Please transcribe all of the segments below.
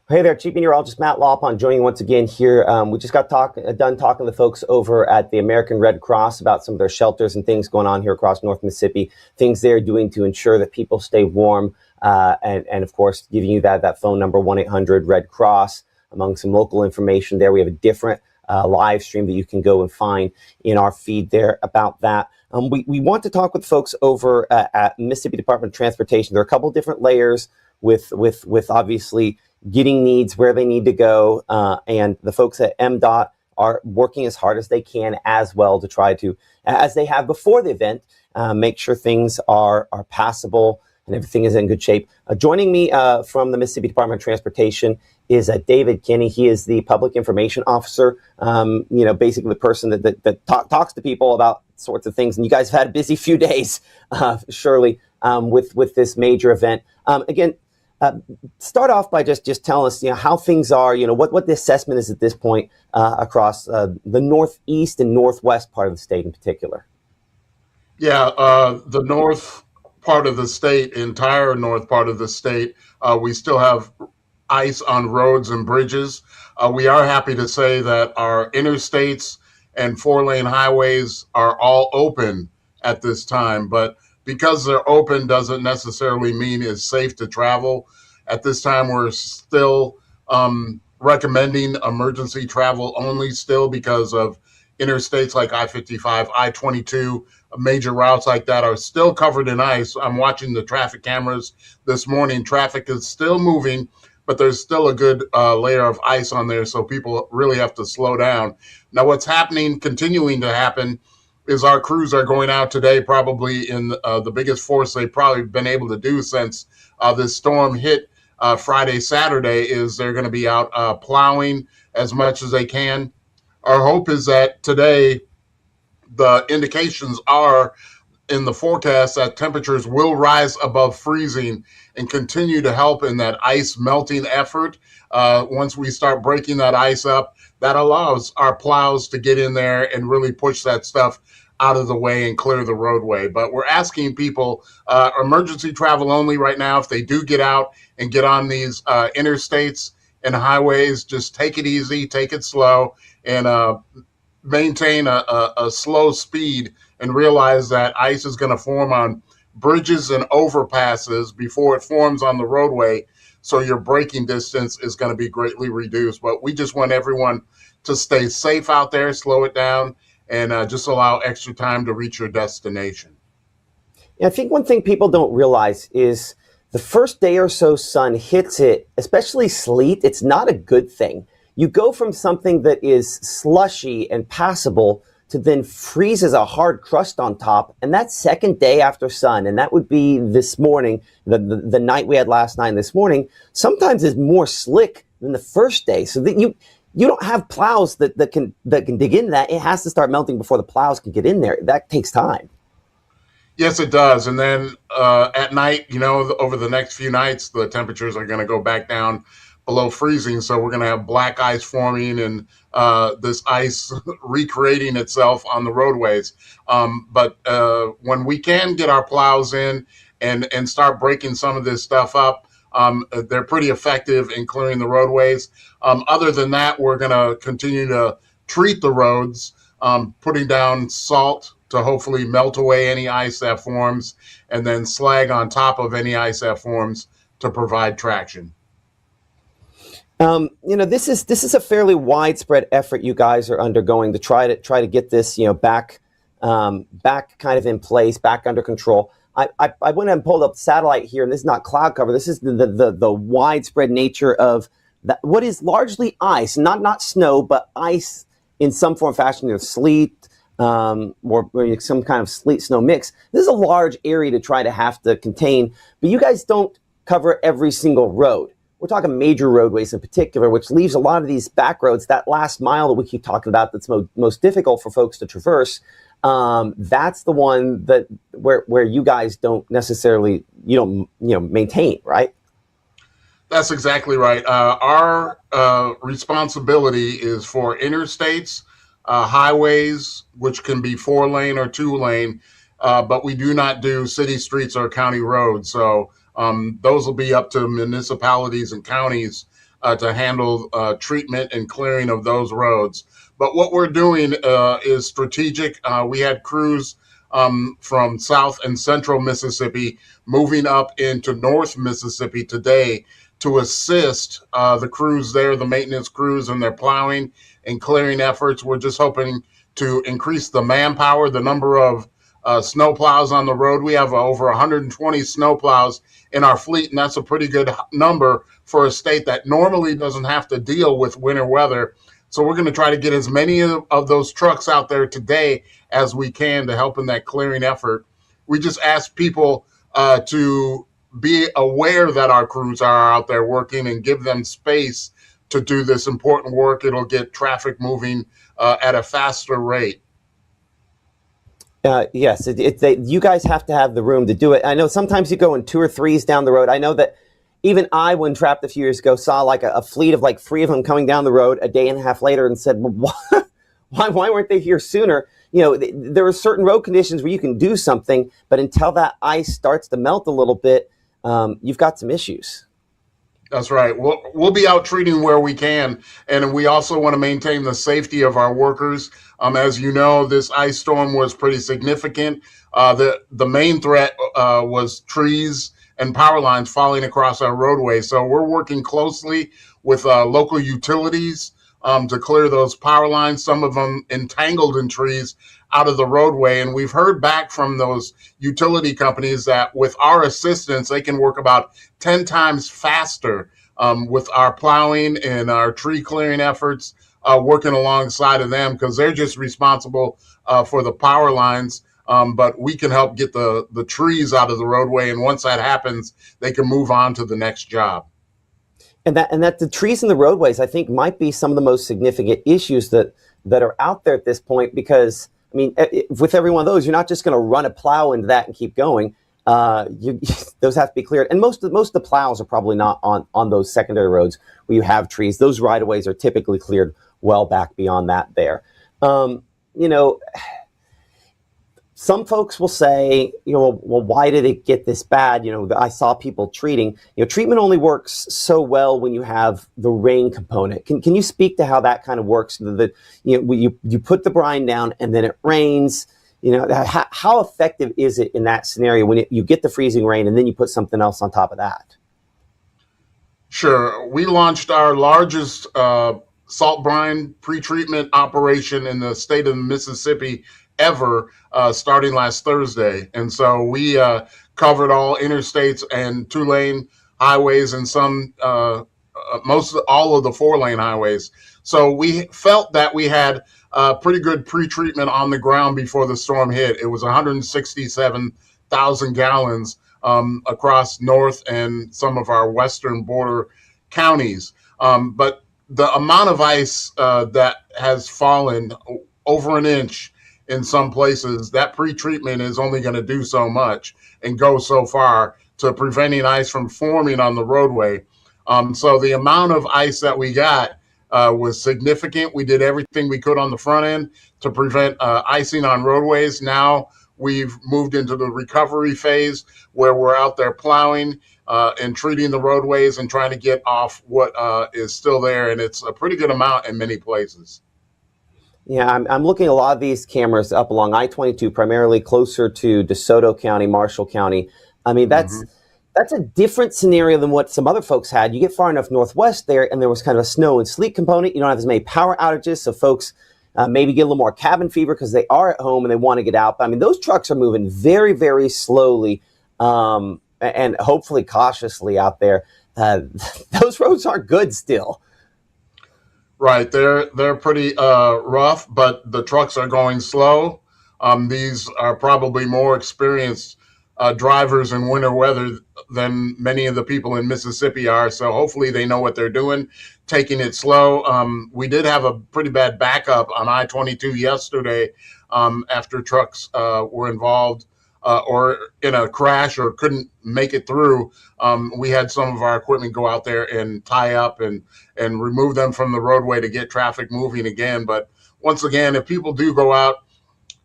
Hey there, Chief Meteorologist Matt Lawpon joining you once again here. We just got done talking to the folks over at the American Red Cross about some of their shelters and things going on here across North Mississippi, things they're doing to ensure that people stay warm, and of course, giving you that phone number, 1-800-RED-CROSS, among some local information there. We have a different live stream that you can go and find in our feed there about that. We want to talk with folks over at Mississippi Department of Transportation. There are a couple different layers with obviously getting needs where they need to go, and the folks at MDOT are working as hard as they can as well to try to, as they have before the event, make sure things are passable and everything is in good shape. Joining me from the Mississippi Department of Transportation is David Kinney. He is the Public Information Officer, basically the person that talks to people about sorts of things. And you guys have had a busy few days, surely, with this major event. Start off by just telling us, how things are, what the assessment is at this point across the northeast and northwest part of the state in particular. Yeah, the north part of the state, entire north part of the state, we still have ice on roads and bridges. We are happy to say that our interstates and four-lane highways are all open at this time, but because they're open doesn't necessarily mean it's safe to travel. At this time, we're still recommending emergency travel only still because of interstates like I-55, I-22, major routes like that are still covered in ice. I'm watching the traffic cameras this morning. Traffic is still moving, but there's still a good layer of ice on there, so people really have to slow down. Now, what's continuing to happen, is our crews are going out today probably in the biggest force they've probably been able to do since this storm hit Friday, Saturday, is they're going to be out plowing as much as they can. Our hope is that today the indications are in the forecast that temperatures will rise above freezing and continue to help in that ice melting effort. Once we start breaking that ice up, that allows our plows to get in there and really push that stuff out of the way and clear the roadway. But we're asking people, emergency travel only right now. If they do get out and get on these interstates and highways, just take it easy, take it slow, and maintain a slow speed, and realize that ice is going to form on bridges and overpasses before it forms on the roadway. So your braking distance is going to be greatly reduced. But we just want everyone to stay safe out there, slow it down, and just allow extra time to reach your destination. I think one thing people don't realize is the first day or so sun hits it, especially sleet, it's not a good thing. You go from something that is slushy and passable to then freeze as a hard crust on top. And that second day after sun, and that would be this morning, the night we had last night and this morning, sometimes is more slick than the first day. So that you don't have plows that can dig into that. It has to start melting before the plows can get in there. That takes time. Yes, it does. And then at night, over the next few nights, the temperatures are going to go back down below freezing. So we're going to have black ice forming and this ice recreating itself on the roadways. But when we can get our plows in and start breaking some of this stuff up, they're pretty effective in clearing the roadways. Other than that, we're going to continue to treat the roads, putting down salt to hopefully melt away any ice that forms, and then slag on top of any ice that forms to provide traction. This is a fairly widespread effort you guys are undergoing to try to get this, back kind of in place, back under control. I went and pulled up satellite here, and this is not cloud cover. This is the widespread nature of that, what is largely ice, not snow, but ice in some form or fashion, sleet, or some kind of sleet snow mix. This is a large area to try to have to contain, but you guys don't cover every single road. We're talking major roadways in particular, which leaves a lot of these back roads, that last mile that we keep talking about that's most difficult for folks to traverse. That's the one that where you guys don't necessarily maintain, right? That's exactly right. Our responsibility is for interstates, highways, which can be 4-lane or 2-lane, but we do not do city streets or county roads. So those will be up to municipalities and counties to handle treatment and clearing of those roads. But what we're doing is strategic. We had crews from South and Central Mississippi moving up into North Mississippi today to assist the crews there, the maintenance crews, and their plowing and clearing efforts. We're just hoping to increase the manpower, the number of snow plows on the road. We have over 120 snow plows in our fleet, and that's a pretty good number for a state that normally doesn't have to deal with winter weather. So we're going to try to get as many of those trucks out there today as we can to help in that clearing effort. We just ask people to be aware that our crews are out there working and give them space to do this important work. It'll get traffic moving at a faster rate. Yes, you guys have to have the room to do it. I know sometimes you go in 2 or 3s down the road. I know that even I, when trapped a few years ago, saw like a fleet of like 3 of them coming down the road a day and a half later and said, well, why weren't they here sooner? You know, there are certain road conditions where you can do something, but until that ice starts to melt a little bit, you've got some issues. That's right. We'll be out treating where we can, and we also want to maintain the safety of our workers. As you know, this ice storm was pretty significant. The main threat was trees and power lines falling across our roadway. So we're working closely with local utilities to clear those power lines, some of them entangled in trees, out of the roadway. And we've heard back from those utility companies that with our assistance, they can work about 10 times faster with our plowing and our tree clearing efforts, working alongside of them, because they're just responsible for the power lines. But we can help get the trees out of the roadway. And once that happens, they can move on to the next job. And that the trees in the roadways, I think, might be some of the most significant issues that are out there at this point, because I mean, with every one of those, you're not just going to run a plow into that and keep going. Those have to be cleared. And most of the plows are probably not on those secondary roads where you have trees. Those right-of-ways are typically cleared well back beyond that there. You know, some folks will say, you know, well, why did it get this bad? You know, I saw people treating. You know, treatment only works so well when you have the rain component. Can you speak to how that kind of works? You know, you put the brine down and then it rains. You know, how effective is it in that scenario when you get the freezing rain and then you put something else on top of that? Sure. We launched our largest salt brine pretreatment operation in the state of Mississippi ever, starting last Thursday. And so we covered all interstates and 2-lane highways and some, all of the 4-lane highways. So we felt that we had pretty good pretreatment on the ground before the storm hit. It was 167,000 gallons across north and some of our western border counties. But the amount of ice that has fallen over an inch in some places, that pretreatment is only going to do so much and go so far to preventing ice from forming on the roadway. So the amount of ice that we got was significant. We did everything we could on the front end to prevent icing on roadways. Now we've moved into the recovery phase where we're out there plowing and treating the roadways and trying to get off what is still there. And it's a pretty good amount in many places. Yeah, I'm looking at a lot of these cameras up along I-22, primarily closer to DeSoto County, Marshall County. I mean, that's a different scenario than what some other folks had. You get far enough northwest there, and there was kind of a snow and sleet component. You don't have as many power outages, so folks maybe get a little more cabin fever because they are at home and they want to get out. But I mean, those trucks are moving very, very slowly and hopefully cautiously out there. Those roads aren't good still. Right, they're pretty rough, but the trucks are going slow. These are probably more experienced drivers in winter weather than many of the people in Mississippi are. So hopefully they know what they're doing, taking it slow. We did have a pretty bad backup on I-22 yesterday after trucks were involved or in a crash or couldn't make it through. We had some of our equipment go out there and tie up and remove them from the roadway to get traffic moving again. But once again, if people do go out,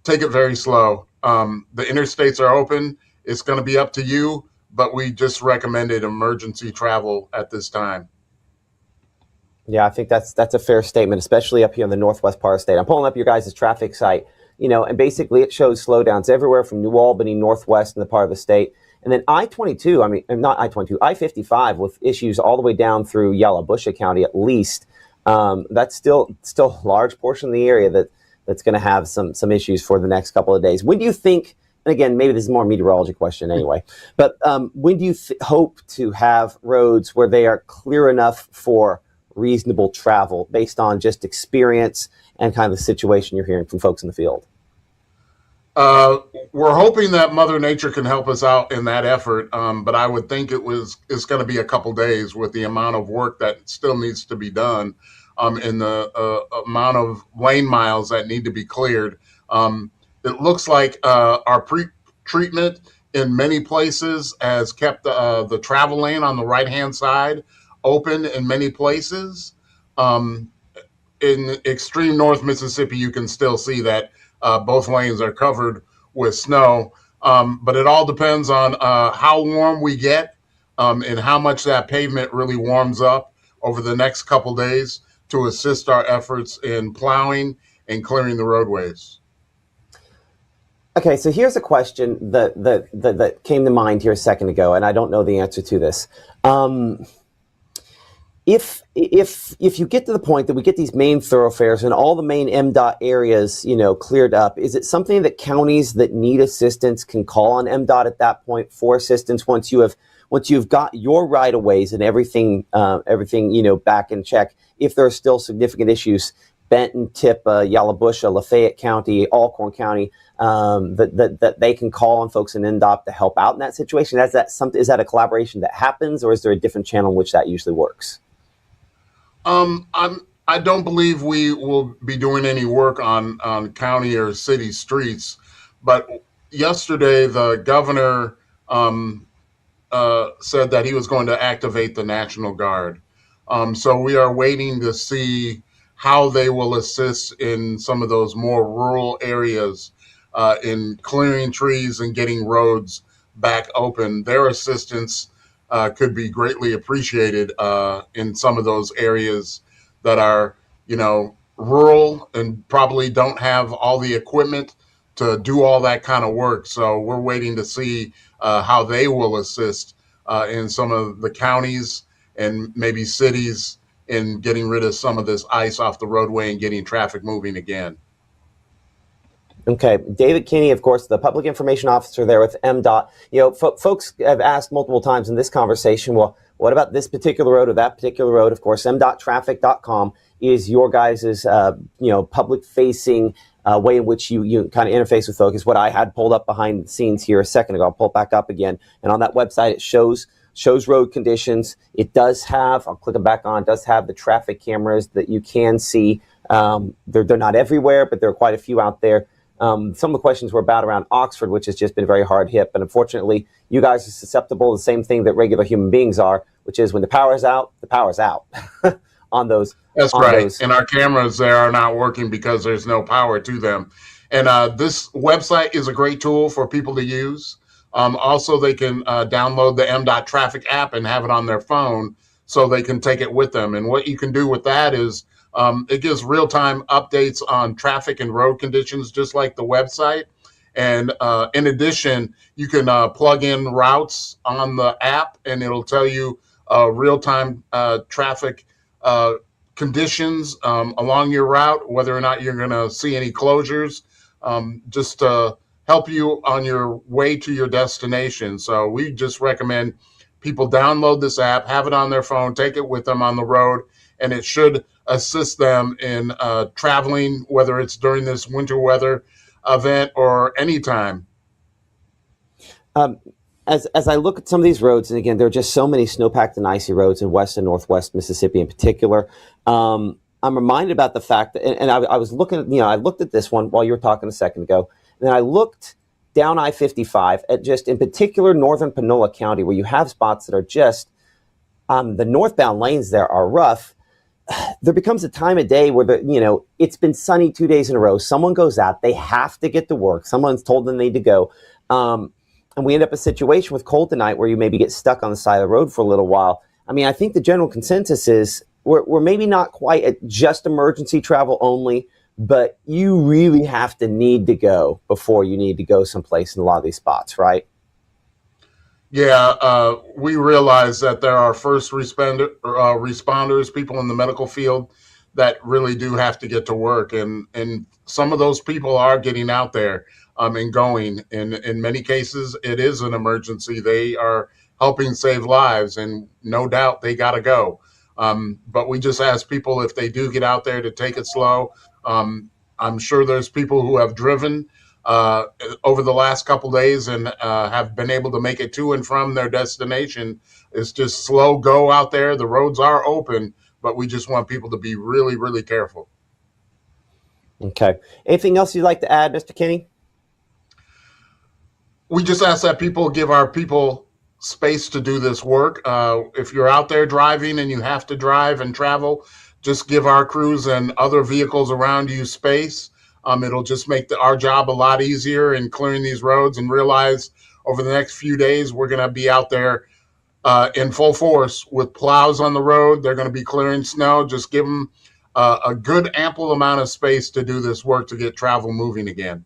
take it very slow. The interstates are open. It's going to be up to you, but we just recommended emergency travel at this time. Yeah, I think that's a fair statement, especially up here in the northwest part of the state. I'm pulling up your guys' traffic site, and basically it shows slowdowns everywhere from New Albany northwest in the part of the state. And then I-22, I mean, not I-22, I-55 with issues all the way down through Yalobusha County at least. That's still a large portion of the area that's going to have some issues for the next couple of days. When do you think, and again, maybe this is more a meteorology question anyway, but when do you hope to have roads where they are clear enough for reasonable travel based on just experience and kind of the situation you're hearing from folks in the field? We're hoping that Mother Nature can help us out in that effort, but I would think it's going to be a couple days with the amount of work that still needs to be done, and the amount of lane miles that need to be cleared. It looks like our pre-treatment in many places has kept the travel lane on the right-hand side open in many places. In extreme North Mississippi, you can still see that both lanes are covered with snow, but it all depends on how warm we get and how much that pavement really warms up over the next couple days to assist our efforts in plowing and clearing the roadways. Okay, so here's a question that came to mind here a second ago, and I don't know the answer to this. If you get to the point that we get these main thoroughfares and all the main MDOT areas, cleared up, is it something that counties that need assistance can call on MDOT at that point for assistance once you've got your right of ways and everything back in check? If there are still significant issues, Benton, Tippah, Yalobusha, Lafayette County, Alcorn County, that they can call on folks in MDOT to help out in that situation. Is that a collaboration that happens, or is there a different channel in which that usually works? I don't believe we will be doing any work on county or city streets, but yesterday the governor said that he was going to activate the National Guard. So we are waiting to see how they will assist in some of those more rural areas in clearing trees and getting roads back open. Their assistance could be greatly appreciated in some of those areas that are, rural and probably don't have all the equipment to do all that kind of work. So we're waiting to see how they will assist in some of the counties and maybe cities in getting rid of some of this ice off the roadway and getting traffic moving again. Okay, David Kinney, of course, the public information officer there with MDOT. Folks have asked multiple times in this conversation, well, what about this particular road or that particular road? Of course, mdottraffic.com is your guys' public-facing way in which you kind of interface with folks. Is what I had pulled up behind the scenes here a second ago. I'll pull it back up again. And on that website, it shows road conditions. It does have, I'll click it back on, it does have the traffic cameras that you can see. They're not everywhere, but there are quite a few out there. Some of the questions were about around Oxford, which has just been very hard hit. But unfortunately, you guys are susceptible to the same thing that regular human beings are, which is when the power's out on those. That's right. And our cameras there are not working because there's no power to them. And this website is a great tool for people to use. Also, they can download the MDOT Traffic app and have it on their phone so they can take it with them. And what you can do with that is it gives real-time updates on traffic and road conditions, just like the website. And in addition, you can plug in routes on the app, and it'll tell you real-time traffic conditions along your route, whether or not you're going to see any closures, just to help you on your way to your destination. So we just recommend people download this app, have it on their phone, take it with them on the road, and it should assist them in traveling, whether it's during this winter weather event or anytime. As I look at some of these roads, and again, there are just so many snowpacked and icy roads in West and Northwest Mississippi in particular. I'm reminded about the fact that, and I was looking, I looked at this one while you were talking a second ago, and then I looked down I-55 at just in particular northern Panola County, where you have spots that are just, the northbound lanes there are rough. There becomes a time of day where it's been sunny 2 days in a row. Someone goes out, they have to get to work. Someone's told them they need to go. And we end up in a situation with cold tonight where you maybe get stuck on the side of the road for a little while. I mean, I think the general consensus is we're maybe not quite at just emergency travel only, but you really have to need to go before you need to go someplace in a lot of these spots, right? Yeah, we realize that there are responders, people in the medical field that really do have to get to work, and some of those people are getting out there and going. In many cases, it is an emergency. They are helping save lives, and no doubt they got to go. But we just ask people if they do get out there to take it slow. I'm sure there's people who have driven uh, over the last couple days and have been able to make it to and from their destination. It's just slow go out there. The roads are open, but we just want people to be really, really careful. Okay. Anything else you'd like to add, Mr. Kinney? We just ask that people give our people space to do this work. If you're out there driving and you have to drive and travel, just give our crews and other vehicles around you space. It'll just make our job a lot easier in clearing these roads, and realize over the next few days, we're going to be out there in full force with plows on the road. They're going to be clearing snow. Just give them a good, ample amount of space to do this work to get travel moving again.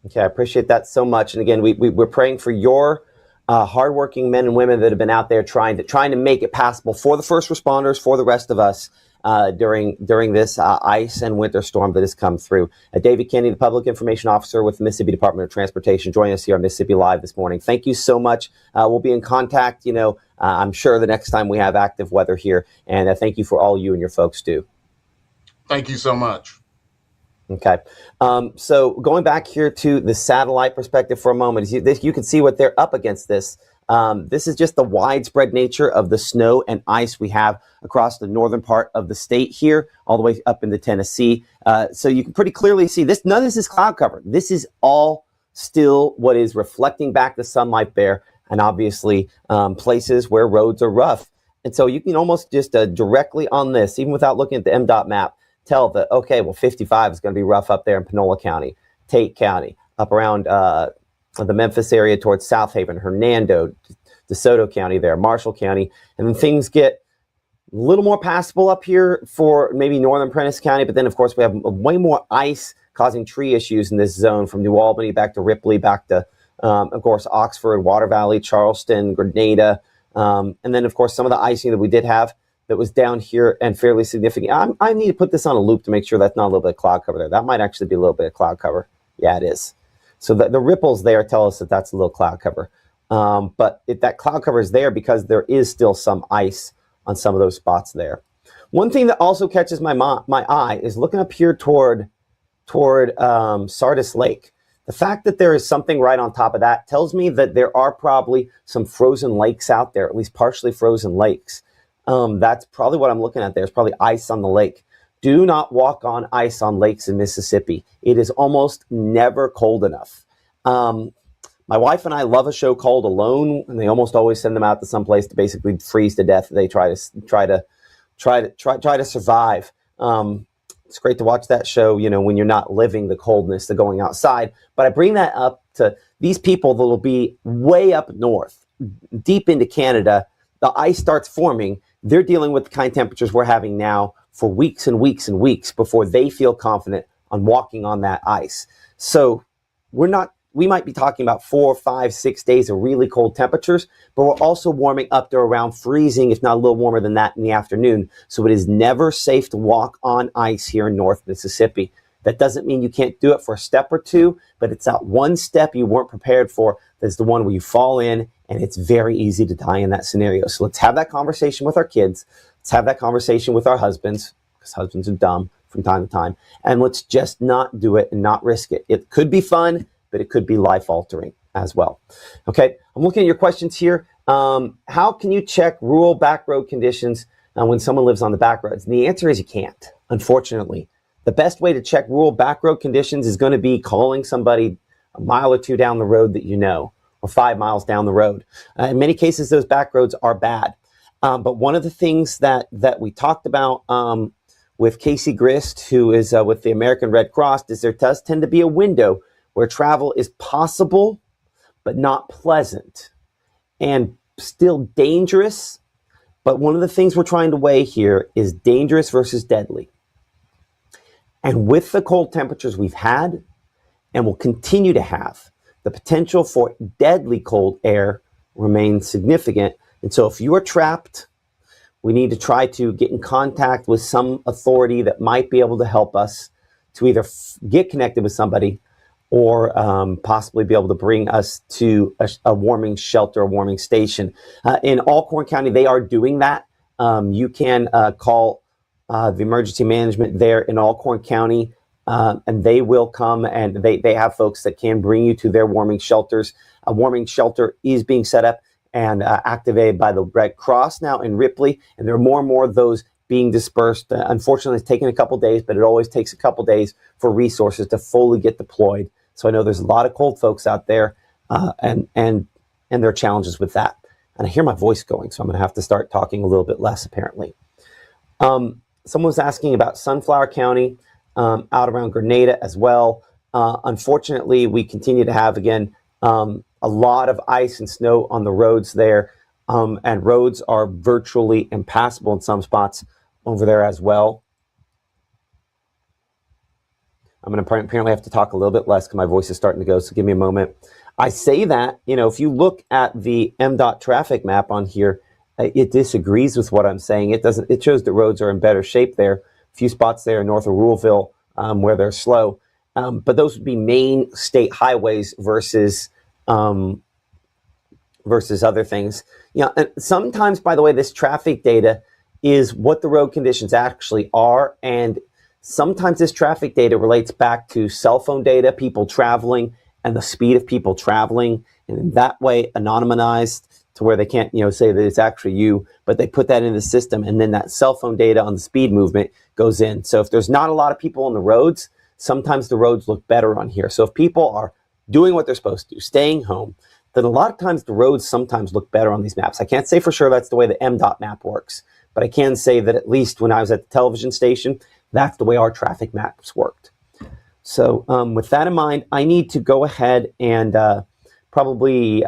Okay, I appreciate that so much. And again, we're praying for your hardworking men and women that have been out there trying to make it passable for the first responders, for the rest of us during this ice and winter storm that has come through. David Kinney, the Public Information Officer with the Mississippi Department of Transportation, joining us here on Mississippi Live this morning. Thank you so much. We'll be in contact, I'm sure the next time we have active weather here. And thank you for all you and your folks do. Thank you so much. Okay. So going back here to the satellite perspective for a moment, you can see what they're up against this. This is just the widespread nature of the snow and ice we have across the northern part of the state here, all the way up into Tennessee. So you can pretty clearly see this. None of this is cloud cover. This is all still what is reflecting back the sunlight there, and obviously places where roads are rough. And so you can almost just directly on this, even without looking at the MDOT map, tell that, okay, well, 55 is going to be rough up there in Panola County, Tate County, up around the Memphis area towards South Haven, Hernando, DeSoto County there, Marshall County. And then things get a little more passable up here for maybe northern Prentiss County. But then, of course, we have way more ice causing tree issues in this zone from New Albany back to Ripley, back to, of course, Oxford, Water Valley, Charleston, Grenada. And then, of course, some of the icing that we did have that was down here and fairly significant. I need to put this on a loop to make sure that's not a little bit of cloud cover there. That might actually be a little bit of cloud cover. Yeah, it is. So the ripples there tell us that that's a little cloud cover. But that cloud cover is there because there is still some ice on some of those spots there. One thing that also catches my eye is looking up here toward Sardis Lake. The fact that there is something right on top of that tells me that there are probably some frozen lakes out there, at least partially frozen lakes. That's probably what I'm looking at there. It's probably ice on the lake. Do not walk on ice on lakes in Mississippi. It is almost never cold enough. My wife and I love a show called Alone, and they almost always send them out to some place to basically freeze to death. They try to survive. It's great to watch that show, when you're not living the coldness of going outside. But I bring that up to these people that will be way up north, deep into Canada. The ice starts forming. They're dealing with the kind of temperatures we're having now for weeks and weeks and weeks before they feel confident on walking on that ice. So we might be talking about 4, 5, 6 days of really cold temperatures, but we're also warming up to around freezing, if not a little warmer than that in the afternoon. So it is never safe to walk on ice here in North Mississippi. That doesn't mean you can't do it for a step or two, but it's that one step you weren't prepared for that's the one where you fall in, and it's very easy to die in that scenario. So let's have that conversation with our kids. Let's have that conversation with our husbands, because husbands are dumb from time to time. And let's just not do it and not risk it. It could be fun, but it could be life-altering as well. Okay, I'm looking at your questions here. How can you check rural back road conditions when someone lives on the back roads? And the answer is you can't, unfortunately. The best way to check rural back road conditions is going to be calling somebody a mile or two down the road that you know, or 5 miles down the road. In many cases, those back roads are bad. But one of the things that we talked about with Casey Grist, who is with the American Red Cross, is there does tend to be a window where travel is possible, but not pleasant, and still dangerous, But one of the things we're trying to weigh here is dangerous versus deadly. And with the cold temperatures we've had and will continue to have, the potential for deadly cold air remains significant. And so if you are trapped, we need to try to get in contact with some authority that might be able to help us to either get connected with somebody or possibly be able to bring us to a warming shelter, a warming station. In Alcorn County, they are doing that. You can call the emergency management there in Alcorn County, and they will come, and they have folks that can bring you to their warming shelters. A warming shelter is being set up and activated by the Red Cross now in Ripley, and there are more and more of those being dispersed. Unfortunately, it's taken a couple days, but it always takes a couple days for resources to fully get deployed. So I know there's a lot of cold folks out there, and there are challenges with that. And I hear my voice going, so I'm going to have to start talking a little bit less, apparently. Someone was asking about Sunflower County, out around Grenada as well. Unfortunately, we continue to have, again, a lot of ice and snow on the roads there, and roads are virtually impassable in some spots over there as well. I'm going to apparently have to talk a little bit less because my voice is starting to go, so give me a moment. I say that, if you look at the MDOT traffic map on here, it disagrees with what I'm saying. It shows the roads are in better shape there. A few spots there north of Ruleville where they're slow. But those would be main state highways versus other things. And sometimes, by the way, this traffic data is what the road conditions actually are. And sometimes this traffic data relates back to cell phone data, people traveling, and the speed of people traveling. And in that way, anonymized to where they can't, say that it's actually you, but they put that in the system. And then that cell phone data on the speed movement goes in. So if there's not a lot of people on the roads, sometimes the roads look better on here. So if people are doing what they're supposed to, staying home, then a lot of times the roads sometimes look better on these maps. I can't say for sure that's the way the MDOT map works, but I can say that at least when I was at the television station, that's the way our traffic maps worked. So with that in mind, I need to go ahead and probably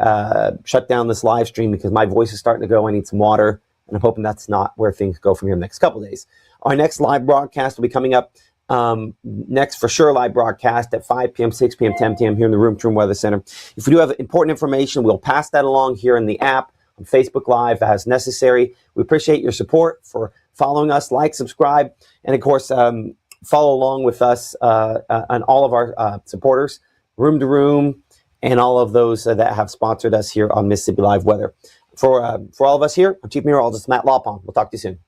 shut down this live stream because my voice is starting to go. I need some water, and I'm hoping that's not where things go from here in the next couple of days. Our next live broadcast will be coming up next for sure, live broadcast at 5 p.m., 6 p.m., 10 p.m. here in the Room to Room Weather Center. If we do have important information, we'll pass that along here in the app, on Facebook Live as necessary. We appreciate your support for following us, like, subscribe, and of course, follow along with us and all of our supporters, Room to Room, and all of those that have sponsored us here on Mississippi Live Weather. For all of us here, I'm Chief Meteorologist Matt Lawpon. We'll talk to you soon.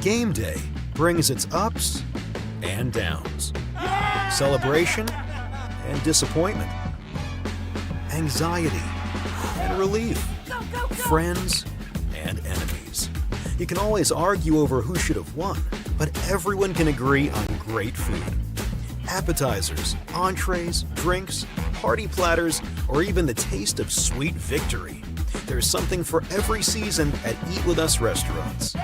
Game day brings its ups and downs, celebration and disappointment, anxiety and relief, friends and enemies. You can always argue over who should have won, but everyone can agree on great food. Appetizers, entrees, drinks, party platters, or even the taste of sweet victory. There's something for every season at Eat With Us restaurants.